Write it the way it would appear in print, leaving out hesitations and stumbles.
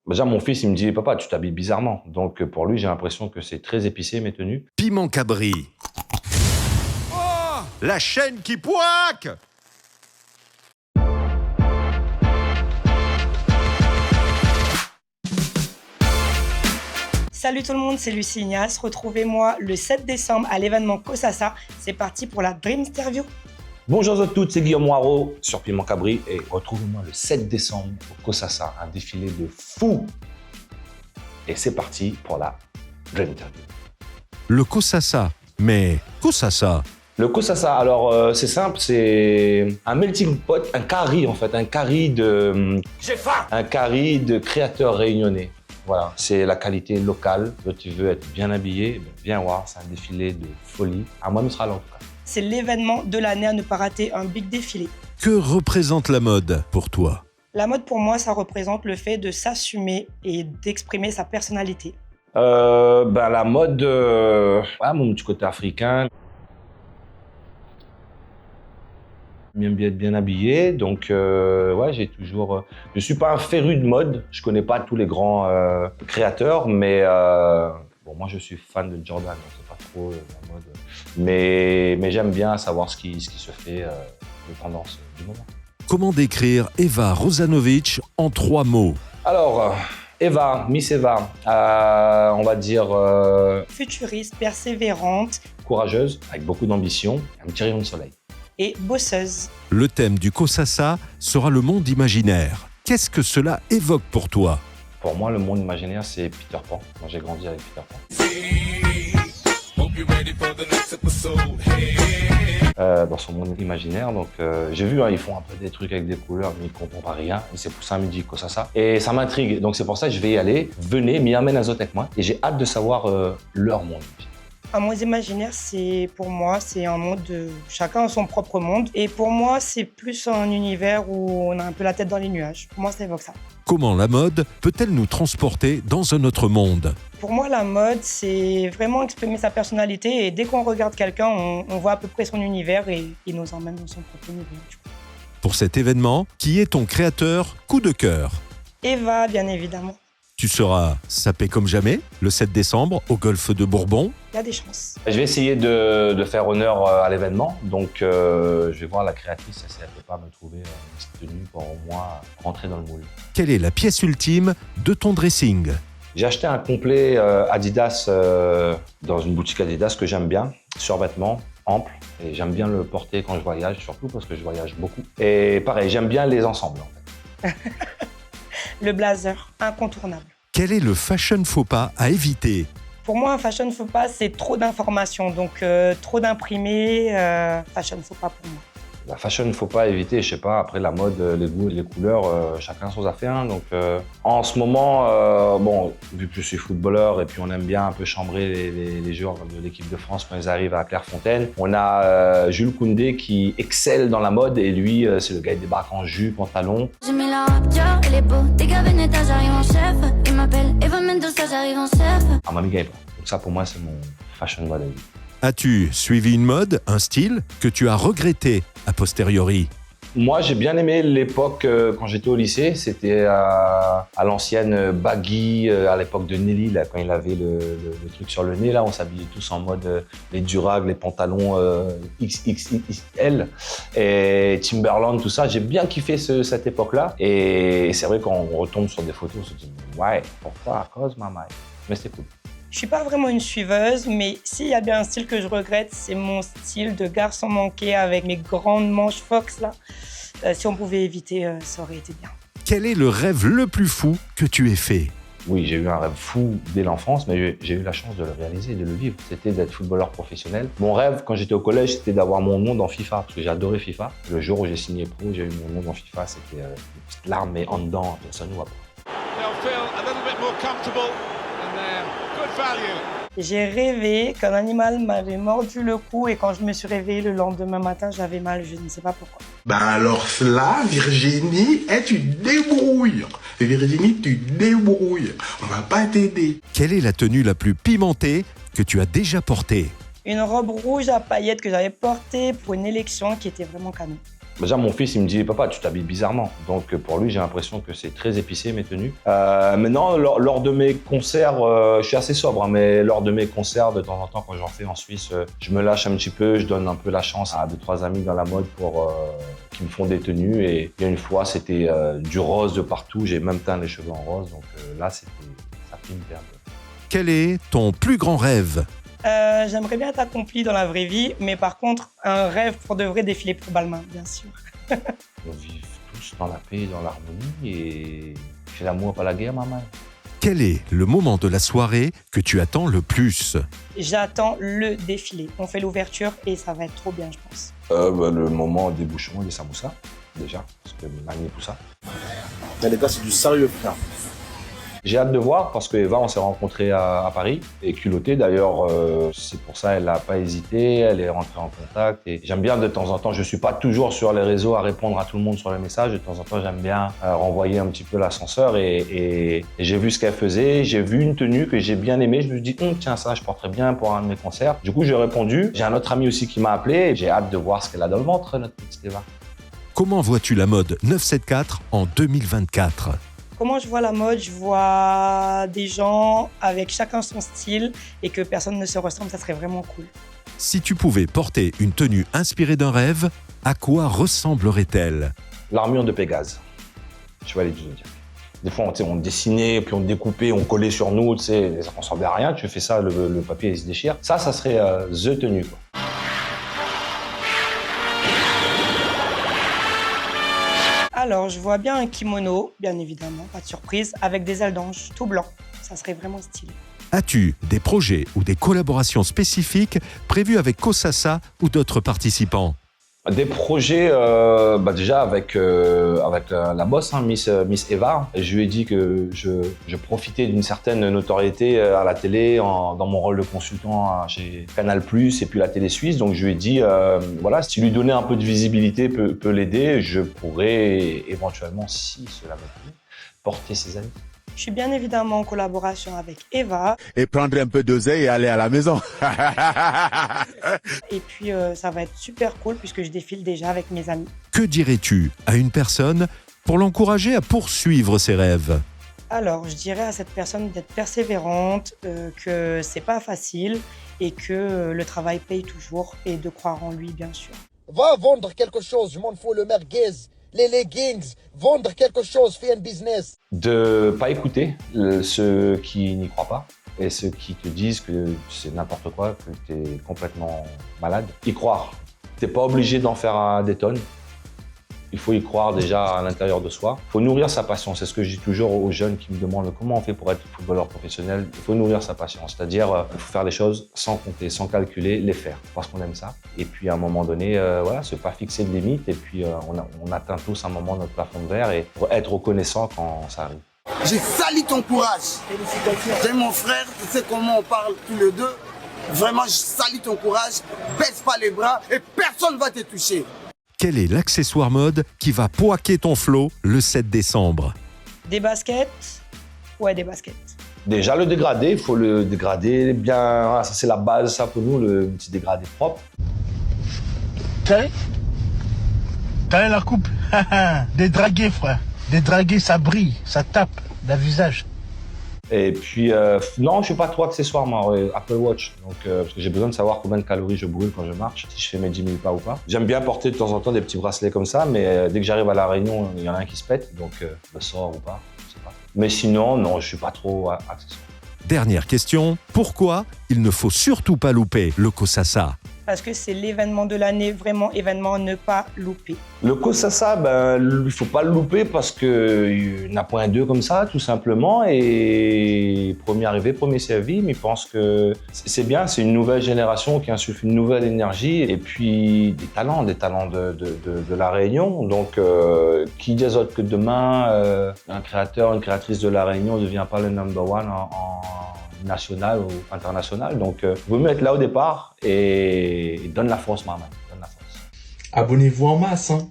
Déjà, mon fils, il me dit, papa, tu t'habilles bizarrement. Donc, pour lui, j'ai l'impression que c'est très épicé, mes tenues. Piment Cabri. Oh, la chaîne qui poique! Salut tout le monde, c'est Lucie Ignace. Retrouvez-moi le 7 décembre à l'événement Kosasa. C'est parti pour la Dream Interview. Bonjour à toutes, c'est Guillaume Moirot sur Piment Cabri et retrouvez-moi le 7 décembre au Kosasa, un défilé de fou. Et c'est parti pour la Dream Interview. Le Kosasa. Mais Kosasa? Le Kosasa, alors c'est simple, c'est un melting pot, un curry en fait, un curry de... J'ai faim! Un curry de créateurs réunionnais. Voilà, c'est la qualité locale. Toi, tu veux être bien habillé, viens voir, c'est un défilé de folie. À moi, nous sera là en tout cas. C'est l'événement de l'année à ne pas rater, un big défilé. Que représente la mode pour toi? La mode pour moi, ça représente le fait de s'assumer et d'exprimer sa personnalité. La mode, mon petit côté africain. J'aime bien être bien habillé, donc j'ai toujours... Je suis pas un féru de mode, je connais pas tous les grands créateurs, mais moi je suis fan de Jordan, donc c'est pas trop la mode. Mais j'aime bien savoir ce qui se fait, les tendances du moment. Comment décrire Eva Rosanovic en 3 mots? Alors, Miss Eva, on va dire... Futuriste, persévérante. Courageuse, avec beaucoup d'ambition, un petit rayon de soleil. Et bosseuse. Le thème du Kosasa sera le monde imaginaire. Qu'est-ce que cela évoque pour toi? Pour moi, le monde imaginaire, c'est Peter Pan. Moi, j'ai grandi avec Peter Pan. Dans son monde imaginaire, donc j'ai vu, ils font un peu des trucs avec des couleurs, mais ils ne comprennent pas rien. Et c'est pour ça qu'ils me disent Kosasa. Et ça m'intrigue, donc c'est pour ça que je vais y aller. Venez, m'y amène Azot avec moi. Et j'ai hâte de savoir leur monde. Un monde imaginaire, pour moi, c'est un monde de chacun a son propre monde. Et pour moi, c'est plus un univers où on a un peu la tête dans les nuages. Pour moi, ça évoque ça. Comment la mode peut-elle nous transporter dans un autre monde? Pour moi, la mode, c'est vraiment exprimer sa personnalité. Et dès qu'on regarde quelqu'un, on voit à peu près son univers et il nous emmène dans son propre univers. Pour cet événement, qui est ton créateur coup de cœur? Eva, bien évidemment. Tu seras sapé comme jamais le 7 décembre au Golfe de Bourbon. Il y a des chances. Je vais essayer de faire honneur à l'événement. Donc, je vais voir la créatrice si elle ne peut pas me trouver une petite tenue pour au moins rentrer dans le moule. Quelle est la pièce ultime de ton dressing? J'ai acheté un complet Adidas dans une boutique Adidas que j'aime bien, survêtement, ample. Et j'aime bien le porter quand je voyage, surtout parce que je voyage beaucoup. Et pareil, j'aime bien les ensembles en fait. Le blazer, incontournable. Quel est le fashion faux pas à éviter? Pour moi, un fashion faux pas, c'est trop d'informations. Donc, trop d'imprimés, fashion faux pas pour moi. La fashion, faut pas éviter, je sais pas, après la mode, les goûts et les couleurs, chacun son affaire. Donc, en ce moment, vu que je suis footballeur et puis on aime bien un peu chambrer les joueurs de l'équipe de France quand ils arrivent à Clairefontaine, on a Jules Koundé qui excelle dans la mode et lui, c'est le gars qui débarque en jus, pantalon. Je mets la rapture, elle est beau, dès qu'à Veneta, j'arrive en chef. Il m'appelle Eva Mendoza, j'arrive en chef. Ah, Mami Gaël. Donc ça, pour moi, c'est mon fashion mode à vie. As-tu suivi une mode, un style que tu as regretté a posteriori? Moi, j'ai bien aimé l'époque quand j'étais au lycée. C'était à l'ancienne baggy, à l'époque de Nelly, là, quand il avait le truc sur le nez. Là, on s'habillait tous en mode les durags, les pantalons XXXL et Timberland, tout ça. J'ai bien kiffé cette époque-là. Et c'est vrai quand on retombe sur des photos, on se dit ouais, pourquoi à cause maman. Mais c'était cool. Je suis pas vraiment une suiveuse, mais s'il y a bien un style que je regrette, c'est mon style de garçon manqué avec mes grandes manches Fox là. Si on pouvait éviter, ça aurait été bien. Quel est le rêve le plus fou que tu aies fait? Oui, j'ai eu un rêve fou dès l'enfance, mais j'ai eu la chance de le réaliser, de le vivre. C'était d'être footballeur professionnel. Mon rêve, quand j'étais au collège, c'était d'avoir mon nom dans FIFA, parce que j'ai adoré FIFA. Le jour où j'ai signé pro, j'ai eu mon nom dans FIFA, c'était une petite larme, mais en dedans, personne ne voit pas. J'ai rêvé qu'un animal m'avait mordu le cou et quand je me suis réveillée le lendemain matin, j'avais mal, je ne sais pas pourquoi. Ben alors cela, Virginie, tu te débrouilles. Virginie, tu te débrouilles. On va pas t'aider. Quelle est la tenue la plus pimentée que tu as déjà portée? Une robe rouge à paillettes que j'avais portée pour une élection qui était vraiment canon. Déjà, mon fils, il me dit, papa, tu t'habilles bizarrement. Donc, pour lui, j'ai l'impression que c'est très épicé, mes tenues. Maintenant, lors de mes concerts, je suis assez sobre, hein, mais lors de mes concerts, de temps en temps, quand j'en fais en Suisse, je me lâche un petit peu, je donne un peu la chance à 2-3 amis dans la mode qui me font des tenues. Et il y a une fois, c'était du rose de partout. J'ai même teint les cheveux en rose. Donc là, ça filme un peu. Quel est ton plus grand rêve? J'aimerais bien être accompli dans la vraie vie, mais par contre, un rêve pour de vrai, défiler pour Balmain, bien sûr. On vit tous dans la paix et dans l'harmonie et fais l'amour, pas la guerre, maman. Quel est le moment de la soirée que tu attends le plus? J'attends le défilé. On fait l'ouverture et ça va être trop bien, je pense. Le moment des bouchons et des samoussas, déjà, parce que Magni tout ça. Mais les gars, c'est du sérieux, frère. J'ai hâte de voir parce que Eva, on s'est rencontrés à Paris et culottée d'ailleurs, c'est pour ça elle n'a pas hésité, elle est rentrée en contact et j'aime bien de temps en temps, je suis pas toujours sur les réseaux à répondre à tout le monde sur les messages, de temps en temps j'aime bien renvoyer un petit peu l'ascenseur et j'ai vu ce qu'elle faisait, j'ai vu une tenue que j'ai bien aimée, je me suis dit tiens ça je porterais bien pour un de mes concerts. Du coup j'ai répondu, j'ai un autre ami aussi qui m'a appelé et j'ai hâte de voir ce qu'elle a dans le ventre notre petite Eva. Comment vois-tu la mode 974 en 2024? Comment je vois la mode? Je vois des gens avec chacun son style et que personne ne se ressemble, ça serait vraiment cool. Si tu pouvais porter une tenue inspirée d'un rêve, à quoi ressemblerait-elle? L'armure de Pégase, chevalier du Zodiaque. Des fois, on dessinait, puis on découpait, on collait sur nous, ça ne ressemblait à rien. Tu fais ça, le papier il se déchire. Ça serait the tenue, quoi. Alors, je vois bien un kimono, bien évidemment, pas de surprise, avec des ailes d'ange, tout blanc. Ça serait vraiment stylé. As-tu des projets ou des collaborations spécifiques prévues avec Kosasa ou d'autres participants? Des projets, déjà avec la boss, hein, Miss Eva. Et je lui ai dit que je profitais d'une certaine notoriété à la télé, dans mon rôle de consultant chez Canal+, et puis la télé suisse. Donc je lui ai dit, voilà, si lui donner un peu de visibilité peut l'aider, je pourrais éventuellement, si cela me plaît, porter ses amis. Je suis bien évidemment en collaboration avec Eva. Et prendre un peu d'oseille et aller à la maison. Et puis, ça va être super cool puisque je défile déjà avec mes amis. Que dirais-tu à une personne pour l'encourager à poursuivre ses rêves? Alors, je dirais à cette personne d'être persévérante, que c'est pas facile et que le travail paye toujours et de croire en lui, bien sûr. Va vendre quelque chose, je m'en fous, le merguez, les leggings, vendre quelque chose, fais un business. De pas écouter ceux qui n'y croient pas et ceux qui te disent que c'est n'importe quoi, que tu es complètement malade. Y croire. Tu n'es pas obligé d'en faire des tonnes. Il faut y croire déjà à l'intérieur de soi. Il faut nourrir sa passion. C'est ce que je dis toujours aux jeunes qui me demandent comment on fait pour être footballeur professionnel. Il faut nourrir sa passion. C'est-à-dire, il faut faire les choses sans compter, sans calculer, les faire parce qu'on aime ça. Et puis à un moment donné, voilà, se pas fixer de limites. Et puis on atteint tous à un moment notre plafond de verre et pour être reconnaissant quand ça arrive. J'ai sali ton courage. T'es mon frère, tu sais comment on parle tous les deux. Vraiment, je salue ton courage. Baisse pas les bras et personne ne va te toucher. Quel est l'accessoire mode qui va poiquer ton flow le 7 décembre? Des baskets? Ouais, des baskets. Déjà le dégradé, il faut le dégrader bien. Voilà, ça c'est la base, ça pour nous, le petit dégradé propre. T'as la coupe? Des dragués, frère. Des dragués, ça brille, ça tape d'un visage. Et puis, non, je suis pas trop accessoire, moi, Apple Watch. Donc, parce que j'ai besoin de savoir combien de calories je brûle quand je marche, si je fais mes 10 000 pas ou pas. J'aime bien porter de temps en temps des petits bracelets comme ça, mais dès que j'arrive à La Réunion, il y en a un qui se pète, donc je sors ou pas, je sais pas. Mais sinon, non, je suis pas trop accessoire. Dernière question, pourquoi il ne faut surtout pas louper le Kosasa? Parce que c'est l'événement de l'année, vraiment événement à ne pas louper. Le Kosasa, il faut pas le louper parce qu'il n'y en a point deux comme ça, tout simplement. Et premier arrivé, premier servi. Mais je pense que c'est bien, c'est une nouvelle génération qui insuffle une nouvelle énergie. Et puis des talents de La Réunion. Donc, qui dit autre que demain, un créateur, une créatrice de La Réunion ne devient pas le number one en national ou international. Donc, vaut mieux être là au départ et donne la force, maman. Donne la force. Abonnez-vous en masse, hein.